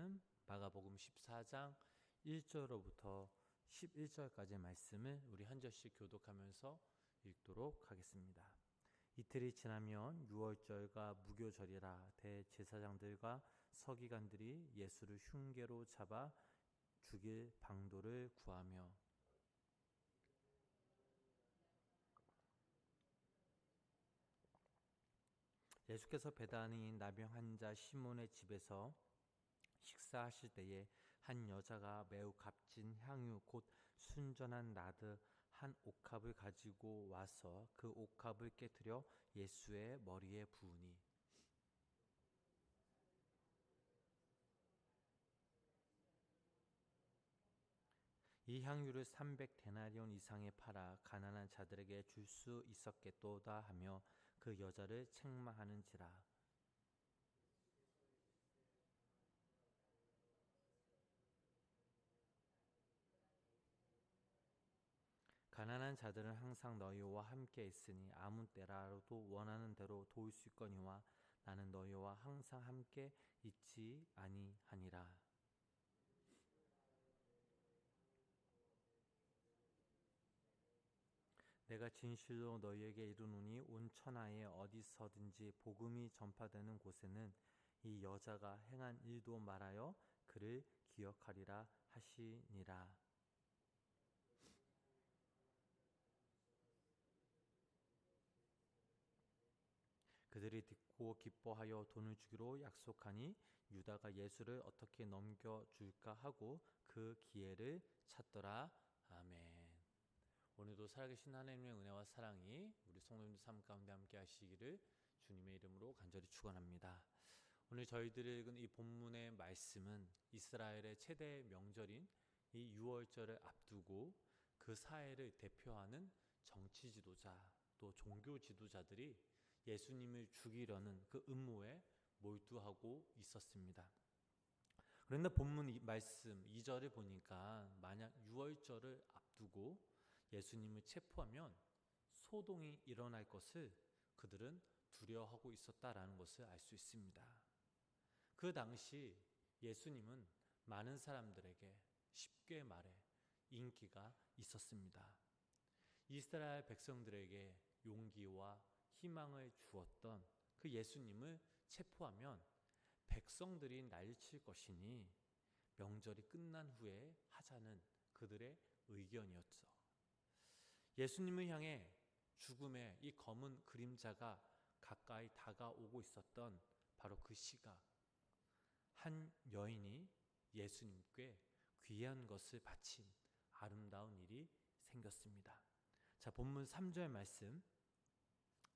말씀 마가복음 14장 1절로부터 11절까지의 말씀을 우리 한 절씩 교독하면서 읽도록 하겠습니다. 이틀이 지나면 유월절과 무교절이라 대제사장들과 서기관들이 예수를 흉계로 잡아 죽일 방도를 구하며 예수께서 베다니 나병 환자 시몬의 집에서 식사하실 때에 한 여자가 매우 값진 향유 곧 순전한 나드 한 옥합을 가지고 와서 그 옥합을 깨뜨려 예수의 머리에 부으니 이 향유를 300데나리온 이상에 팔아 가난한 자들에게 줄 수 있었겠도다 하며 그 여자를 책망하는지라. 가난한 자들은 항상 너희와 함께 있으니 아무 때라도 원하는 대로 도울 수 있거니와 나는 너희와 항상 함께 있지 아니하니라. 내가 진실로 너희에게 이르노니 온 천하에 어디서든지 복음이 전파되는 곳에는 이 여자가 행한 일도 말하여 그를 기억하리라 하시니라. 그들이 듣고 기뻐하여 돈을 주기로 약속하니 유다가 예수를 어떻게 넘겨줄까 하고 그 기회를 찾더라. 아멘. 오늘도 살아계신 하나님의 은혜와 사랑이 우리 성도님들 삶 가운데 함께 하시기를 주님의 이름으로 간절히 축원합니다. 오늘 저희들이 읽은 이 본문의 말씀은 이스라엘의 최대 명절인 이 유월절을 앞두고 그 사회를 대표하는 정치 지도자 또 종교 지도자들이 예수님을 죽이려는 그 음모에 몰두하고 있었습니다. 그런데 본문 말씀 2절을 보니까 만약 유월절을 앞두고 예수님을 체포하면 소동이 일어날 것을 그들은 두려워하고 있었다라는 것을 알 수 있습니다. 그 당시 예수님은 많은 사람들에게 쉽게 말해 인기가 있었습니다. 이스라엘 백성들에게 용기와 희망을 주었던 그 예수님을 체포하면 백성들이 난리칠 것이니 명절이 끝난 후에 하자는 그들의 의견이었죠. 예수님을 향해 죽음의 이 검은 그림자가 가까이 다가오고 있었던 바로 그 시각, 한 여인이 예수님께 귀한 것을 바친 아름다운 일이 생겼습니다. 자, 본문 3절 말씀,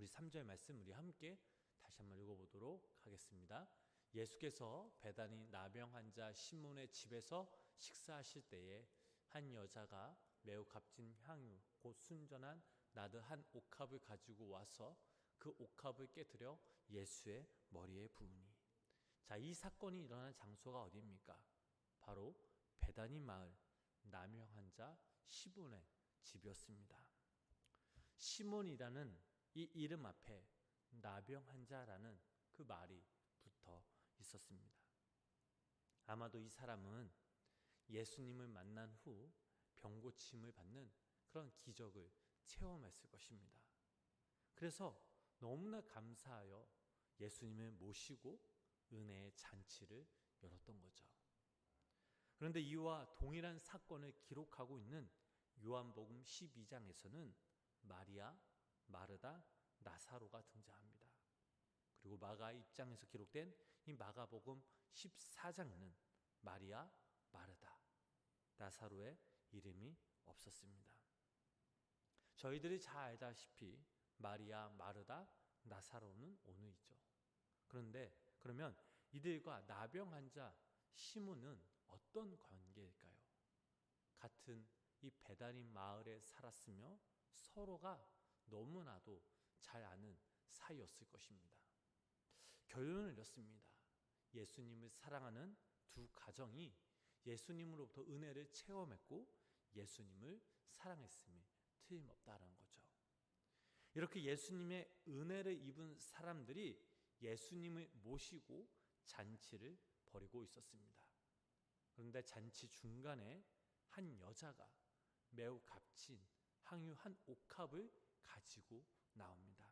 우리 3절 말씀 우리 함께 다시 한번 읽어보도록 하겠습니다. 예수께서 베다니 나병 환자 시몬의 집에서 식사하실 때에 한 여자가 매우 값진 향유 곧 순전한 나드 한 옥합을 가지고 와서 그 옥합을 깨뜨려 예수의 머리에 부으니. 자, 이 사건이 일어난 장소가 어디입니까? 바로 베다니 마을 나병 환자 시몬의 집이었습니다. 시몬이라는 이 이름 앞에 나병 환자라는 그 말이 붙어 있었습니다. 아마도 이 사람은 예수님을 만난 후 병고침을 받는 그런 기적을 체험했을 것입니다. 그래서 너무나 감사하여 예수님을 모시고 은혜의 잔치를 열었던 거죠. 그런데 이와 동일한 사건을 기록하고 있는 요한복음 12장에서는 마리아, 마르다, 나사로가 등장합니다. 그리고 마가의 입장에서 기록된 이 마가복음 14장에는 마리아, 마르다, 나사로의 이름이 없었습니다. 저희들이 잘 알다시피 마리아, 마르다, 나사로는 오누이죠. 그런데 그러면 이들과 나병 환자 시몬은 어떤 관계일까요? 같은 이 베다니 마을에 살았으며 서로가 너무나도 잘 아는 사이였을 것입니다. 결론을 이렇습니다. 예수님을 사랑하는 두 가정이 예수님으로부터 은혜를 체험했고 예수님을 사랑했음이 틀림없다는 거죠. 이렇게 예수님의 은혜를 입은 사람들이 예수님을 모시고 잔치를 버리고 있었습니다. 그런데 잔치 중간에 한 여자가 매우 값진 향유 한 옥합을 가지고 나옵니다.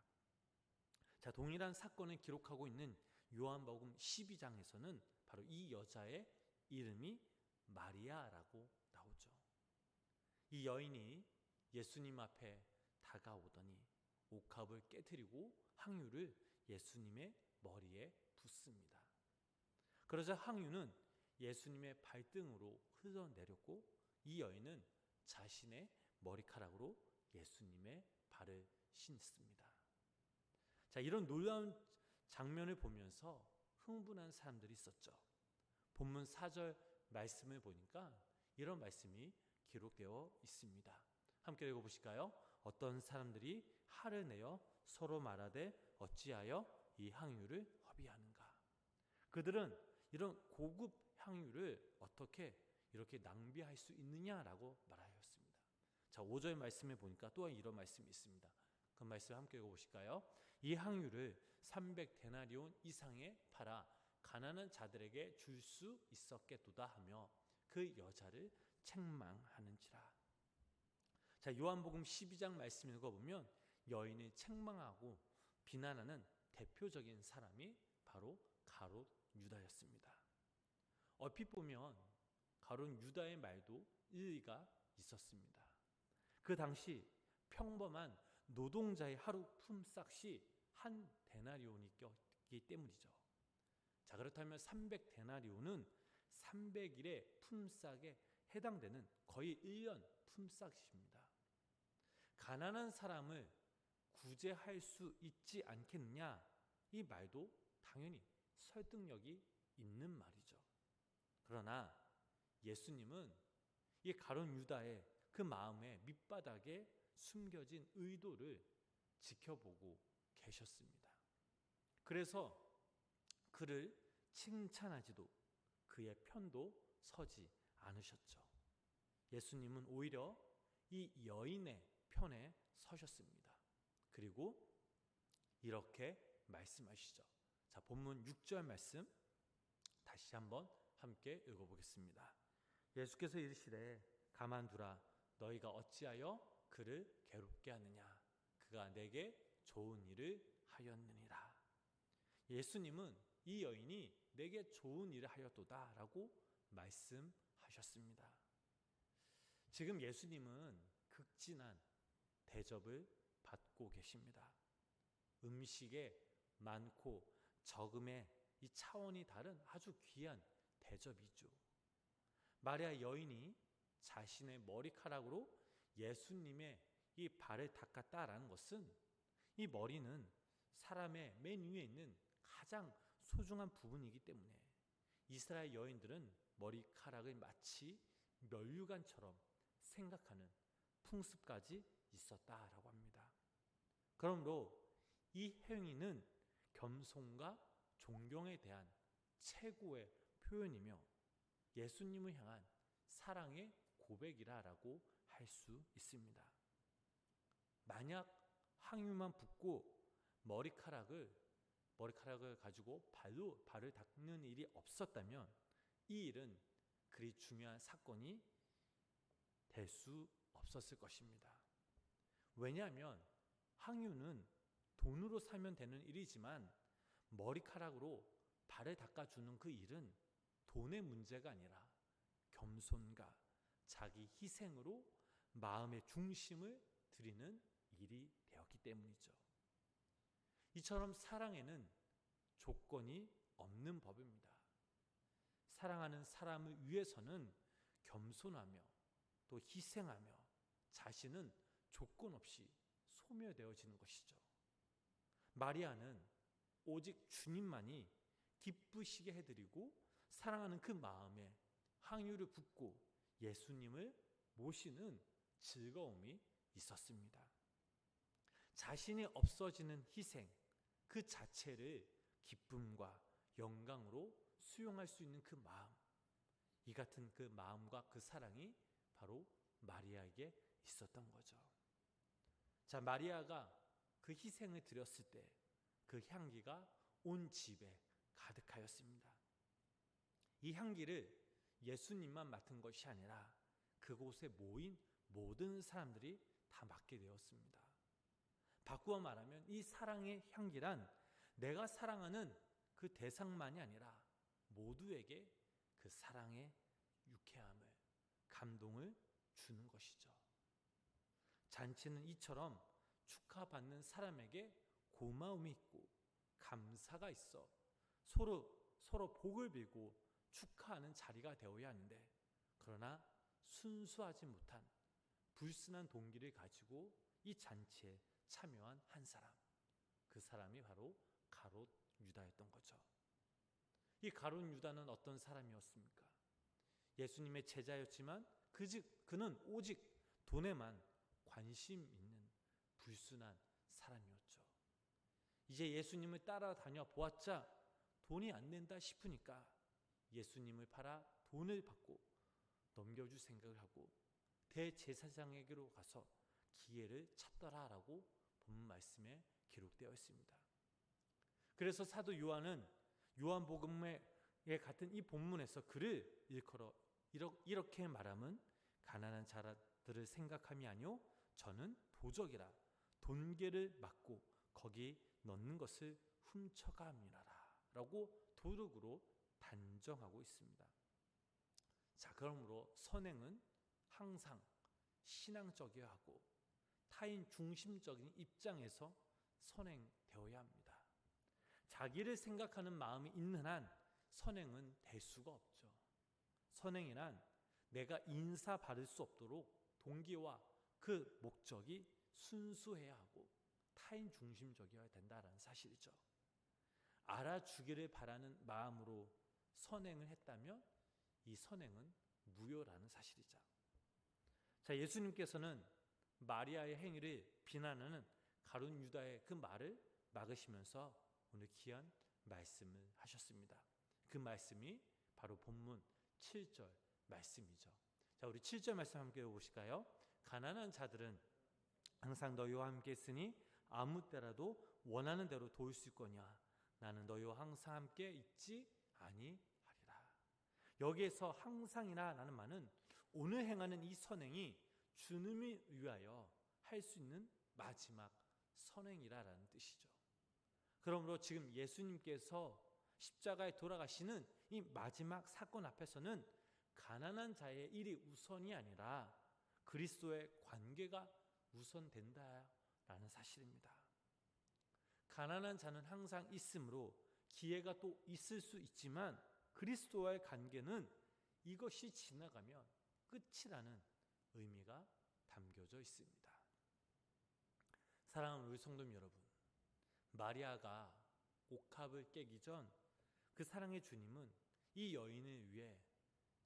자, 동일한 사건을 기록하고 있는 요한복음 12장에서는 바로 이 여자의 이름이 마리아라고 나오죠. 이 여인이 예수님 앞에 다가오더니 옥합을 깨뜨리고 향유를 예수님의 머리에 붓습니다. 그러자 향유는 예수님의 발등으로 흘러내렸고 이 여인은 자신의 머리카락으로 예수님의 발을 씻습니다. 자, 이런 놀라운 장면을 보면서 흥분한 사람들이 있었죠. 본문 4절 말씀을 보니까 이런 말씀이 기록되어 있습니다. 함께 읽어보실까요? 어떤 사람들이 화를 내어 서로 말하되 어찌하여 이 향유를 허비하는가. 그들은 이런 고급 향유를 어떻게 이렇게 낭비할 수 있느냐라고 말하였습니다. 자, 5절 말씀에 보니까 또한 이런 말씀이 있습니다. 그 말씀 함께 읽어보실까요? 이 향유를 300데나리온 이상에 팔아 가난한 자들에게 줄 수 있었겠도다 하며 그 여자를 책망하는지라. 자, 요한복음 12장 말씀 읽어보면 여인을 책망하고 비난하는 대표적인 사람이 바로 가롯 유다였습니다. 얼핏 보면 가롯 유다의 말도 일리가 있었습니다. 그 당시 평범한 노동자의 하루 품삯이 한 데나리온이기 때문이죠. 자, 그렇다면 300데나리온은 300일의 품삯에 해당되는 거의 1년 품삯입니다. 가난한 사람을 구제할 수 있지 않겠느냐, 이 말도 당연히 설득력이 있는 말이죠. 그러나 예수님은 이 가룟 유다의 그 마음의 밑바닥에 숨겨진 의도를 지켜보고 계셨습니다. 그래서 그를 칭찬하지도 그의 편도 서지 않으셨죠. 예수님은 오히려 이 여인의 편에 서셨습니다. 그리고 이렇게 말씀하시죠. 자, 본문 6절 말씀 다시 한번 함께 읽어보겠습니다. 예수께서 이르시되 가만두라. 너희가 어찌하여 그를 괴롭게 하느냐. 그가 내게 좋은 일을 하였느니라. 예수님은 이 여인이 내게 좋은 일을 하였도다 라고 말씀하셨습니다. 지금 예수님은 극진한 대접을 받고 계십니다. 음식에 많고 적음의 이 차원이 다른 아주 귀한 대접이죠. 마리아 여인이 자신의 머리카락으로 예수님의 이 발을 닦았다라는 것은 이 머리는 사람의 맨 위에 있는 가장 소중한 부분이기 때문에 이스라엘 여인들은 머리카락을 마치 면류관처럼 생각하는 풍습까지 있었다라고 합니다. 그러므로 이 행위는 겸손과 존경에 대한 최고의 표현이며 예수님을 향한 사랑의 고백이라고 할 수 있습니다. 만약 향유만 붓고 머리카락을 가지고 발을 닦는 일이 없었다면 이 일은 그리 중요한 사건이 될 수 없었을 것입니다. 왜냐하면 향유는 돈으로 사면 되는 일이지만 머리카락으로 발을 닦아주는 그 일은 돈의 문제가 아니라 겸손과 자기 희생으로 마음의 중심을 드리는 일이 되었기 때문이죠. 이처럼 사랑에는 조건이 없는 법입니다. 사랑하는 사람을 위해서는 겸손하며 또 희생하며 자신은 조건 없이 소멸되어지는 것이죠. 마리아는 오직 주님만이 기쁘시게 해드리고 사랑하는 그 마음에 향유를 붓고 예수님을 모시는 즐거움이 있었습니다. 자신이 없어지는 희생 그 자체를 기쁨과 영광으로 수용할 수 있는 그 마음, 이 같은 그 마음과 그 사랑이 바로 마리아에게 있었던 거죠. 자, 마리아가 그 희생을 드렸을 때 그 향기가 온 집에 가득하였습니다. 이 향기를 예수님만 맡은 것이 아니라 그곳에 모인 모든 사람들이 다 맡게 되었습니다. 바꾸어 말하면 이 사랑의 향기란 내가 사랑하는 그 대상만이 아니라 모두에게 그 사랑의 유쾌함을, 감동을 주는 것이죠. 잔치는 이처럼 축하받는 사람에게 고마움이 있고 감사가 있어 서로 복을 빌고 축하하는 자리가 되어야 하는데, 그러나 순수하지 못한 불순한 동기를 가지고 이 잔치에 참여한 한 사람, 그 사람이 바로 가롯 유다였던 거죠. 이 가롯 유다는 어떤 사람이었습니까? 예수님의 제자였지만 그는 오직 돈에만 관심 있는 불순한 사람이었죠. 이제 예수님을 따라다녀 보았자 돈이 안 된다 싶으니까 예수님을 팔아 돈을 받고 넘겨줄 생각을 하고 대제사장에게로 가서 기회를 찾더라라고 본문 말씀에 기록되어 있습니다. 그래서 사도 요한은 요한복음에 같은 이 본문에서 그를 일컬어 이렇게 말함은 가난한 자들을 생각함이 아니요 저는 도적이라 돈계를 막고 거기 넣는 것을 훔쳐감이라라 라고 도덕으로 단정하고 있습니다. 자, 그러므로 선행은 항상 신앙적이어야 하고 타인 중심적인 입장에서 선행되어야 합니다. 자기를 생각하는 마음이 있는 한 선행은 될 수가 없죠. 선행이란 내가 인사받을 수 없도록 동기와 그 목적이 순수해야 하고 타인 중심적이어야 된다는 사실이죠. 알아주기를 바라는 마음으로 선행을 했다면 이 선행은 무효라는 사실이죠. 자, 예수님께서는 마리아의 행위를 비난하는 가룟 유다의 그 말을 막으시면서 오늘 귀한 말씀을 하셨습니다. 그 말씀이 바로 본문 7절 말씀이죠. 자, 우리 7절 말씀 함께 읽어보실까요? 가난한 자들은 항상 너희와 함께 있으니 아무 때라도 원하는 대로 도울 수 있거니와 나는 너희와 항상 함께 있지 아니하리라. 여기에서 항상이라 라는 말은 오늘 행하는 이 선행이 주님을 위하여 할 수 있는 마지막 선행이라는 뜻이죠. 그러므로 지금 예수님께서 십자가에 돌아가시는 이 마지막 사건 앞에서는 가난한 자의 일이 우선이 아니라 그리스도의 관계가 우선된다라는 사실입니다. 가난한 자는 항상 있으므로 기회가 또 있을 수 있지만 그리스도와의 관계는 이것이 지나가면 끝이라는 의미가 담겨져 있습니다. 사랑하는 우리 성도님 여러분, 마리아가 옥합을 깨기 전 그 사랑의 주님은 이 여인을 위해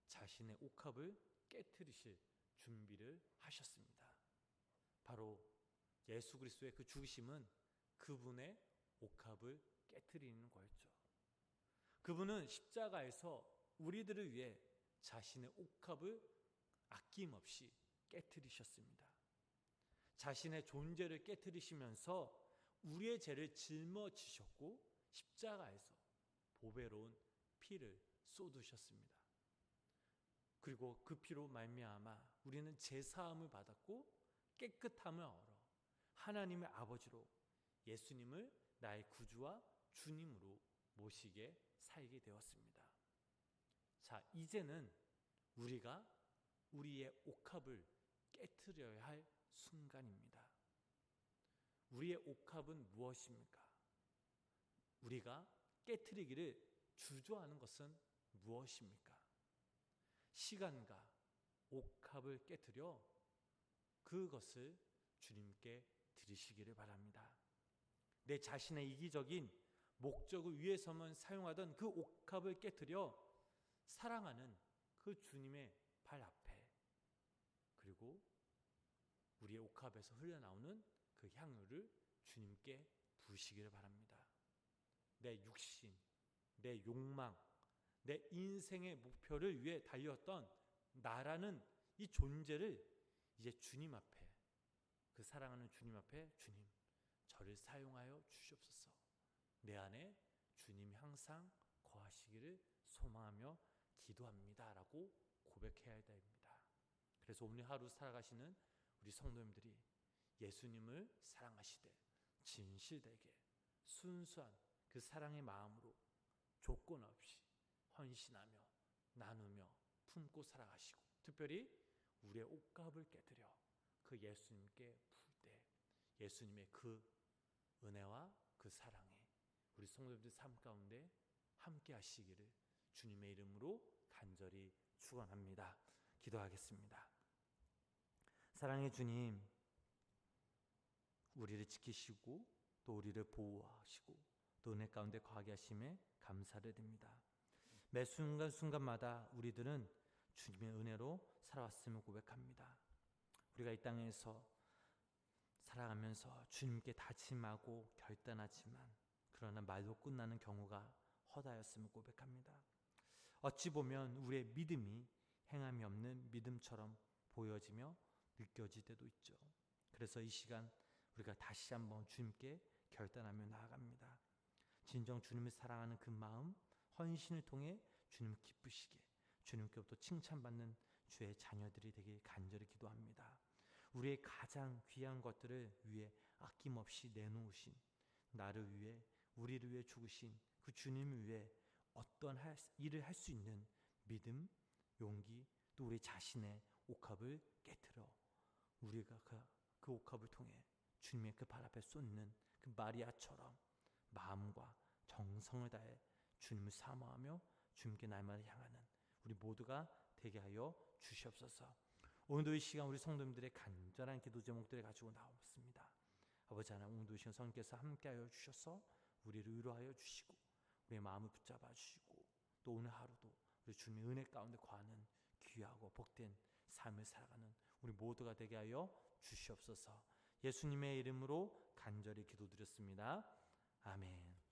자신의 옥합을 깨트리실 준비를 하셨습니다. 바로 예수 그리스도의 그 죽으심은 그분의 옥합을 깨트리는 거였죠. 그분은 십자가에서 우리들을 위해 자신의 옥합을 아낌없이 깨트리셨습니다. 자신의 존재를 깨트리시면서 우리의 죄를 짊어지셨고 십자가에서 보배로운 피를 쏟으셨습니다. 그리고 그 피로 말미암아 우리는 제사함을 받았고 깨끗함을 얻어 하나님의 아버지로 예수님을 나의 구주와 주님으로 모시게 살게 되었습니다. 자, 이제는 우리가 우리의 옥합을 깨트려야 할 순간입니다. 우리의 옥합은 무엇입니까? 우리가 깨트리기를 주저하는 것은 무엇입니까? 시간과 옥합을 깨트려 그것을 주님께 드리시기를 바랍니다. 내 자신의 이기적인 목적을 위해서만 사용하던 그 옥합을 깨트려 사랑하는 그 주님의 발 앞에, 그리고 우리의 옥합에서 흘러나오는 그 향유를 주님께 부으시기를 바랍니다. 내 육신, 내 욕망, 내 인생의 목표를 위해 달렸던 나라는 이 존재를 이제 주님 앞에, 그 사랑하는 주님 앞에, 주님 저를 사용하여 주시옵소서. 내 안에 주님이 항상 거하시기를 소망하며 기도합니다라고 고백해야 됩니다. 그래서 오늘 하루 살아가시는 우리 성도님들이 예수님을 사랑하시되 진실되게 순수한 그 사랑의 마음으로 조건 없이 헌신하며 나누며 품고 살아가시고, 특별히 우리의 옷값을 깨뜨려 그 예수님께 풀 때 예수님의 그 은혜와 그 사랑에 우리 성도님들 삶 가운데 함께 하시기를 주님의 이름으로 간절히 축원합니다. 기도하겠습니다. 사랑의 주님, 우리를 지키시고 또 우리를 보호하시고 또 은혜 가운데 거하게 하심에 감사를 드립니다. 매 순간순간마다 우리들은 주님의 은혜로 살아왔음을 고백합니다. 우리가 이 땅에서 살아가면서 주님께 다짐하고 결단하지만 그러나 말로 끝나는 경우가 허다였음을 고백합니다. 어찌 보면 우리의 믿음이 행함이 없는 믿음처럼 보여지며 느껴질 때도 있죠. 그래서 이 시간 우리가 다시 한번 주님께 결단하며 나아갑니다. 진정 주님을 사랑하는 그 마음, 헌신을 통해 주님을 기쁘시게, 주님께부터 칭찬받는 주의 자녀들이 되길 간절히 기도합니다. 우리의 가장 귀한 것들을 위해 아낌없이 내놓으신, 나를 위해 우리를 위해 죽으신 그 주님을 위해 어떤 일을 할 수 있는 믿음, 용기, 또 우리 자신의 옥합을 깨트려 우리가 그 옥합을 통해 주님의 그 발 앞에 쏟는 그 마리아처럼 마음과 정성을 다해 주님을 사모하며 주님께 날마다 향하는 우리 모두가 되게 하여 주시옵소서. 오늘도 이 시간 우리 성도님들의 간절한 기도 제목들을 가지고 나왔습니다. 아버지 하나님, 오늘도 이 시간 성령께서 함께하여 주셔서 우리를 위로하여 주시고 우리의 마음을 붙잡아 주시고 또 오늘 하루도 우리 주님의 은혜 가운데 거하는 귀하고 복된 삶을 살아가는 우리 모두가 되게 하여 주시옵소서. 예수님의 이름으로 간절히 기도드렸습니다. 아멘.